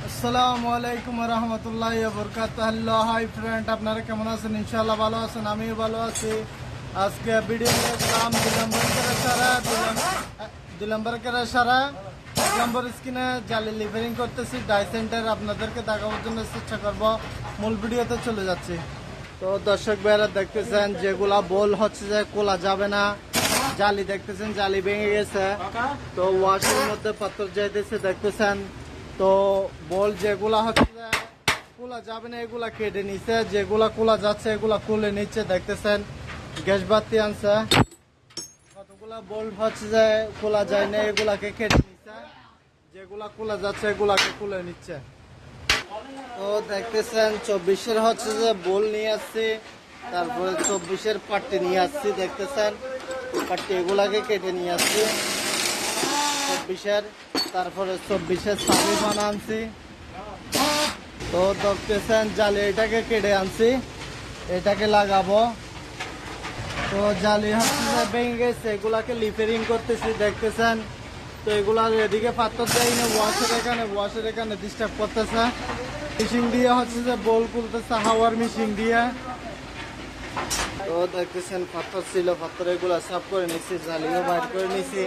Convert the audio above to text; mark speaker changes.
Speaker 1: আসসালামু আলাইকুম ওয়া রাহমাতুল্লাহি ওয়া বারাকাতুহু। হ্যালো হাই ফ্রেন্ড, আপনারা কেমন আছেন? ইনশাআল্লাহ ভালো আছেন, আমিও ভালো আছি। আজকে ভিডিও নিয়ে আসলাম 2 নম্বর করে সারা 1 নম্বর স্ক্রিনে জালি লিভারিং করতেছি ডাই সেন্টার, আপনাদেরকে দেখানোর জন্য চেষ্টা করব। মূল ভিডিওতে চলে যাচ্ছি। তো দর্শক ভাইরা দেখতেছেন যেগুলা বল হচ্ছে যে খোলা যাবে না, জালি দেখতেছেন জালি ভেঙে গেছে, তো ওয়াশের মধ্যে পাথর যাইতেছে দেখতেছেন। তো বল যেগুলা হচ্ছে যে খোলা যাবে না এগুলা কেটে নিচ্ছে, যেগুলা খোলা যাচ্ছে এগুলা খুলে নিচ্ছে দেখতেছেন। গ্যাস বাতি আনছে, কতগুলা বোল্ট হচ্ছে যে খোলা যায় না এগুলাকে কেটে নিচ্ছে, যেগুলা খোলা যাচ্ছে এগুলাকে খুলে নিচ্ছে। তো দেখতেছেন 24-এর হচ্ছে যে বোল নিয়ে আসছি, তারপরে 24-এর পাট্টি নিয়ে আসছি দেখতেছেন। পাট্টি এগুলাকে কেটে নিয়ে আসছি 24-এর, তারপরে 24-এর সাবি বানা আনছি। তো দেখতেছেন জালি এটাকে কেটে আনছি, এটাকে লাগাবো। তো জালি হচ্ছে যে ভেঙে গেছে, এগুলাকে লিফারিং করতেছি দেখতেছেন। তো এগুলার এদিকে পাথর দেয় না, ওয়াশের এখানে ডিস্টার্ব করতেছে। মেশিন দিয়ে হচ্ছে যে বল খুলতেছে হাওয়ার মেশিন দিয়ে। তো দেখতেছেন পাথর ছিল, পাথর এগুলা সাফ করে নিচ্ছি, জালিও বাইর করে নিচ্ছি।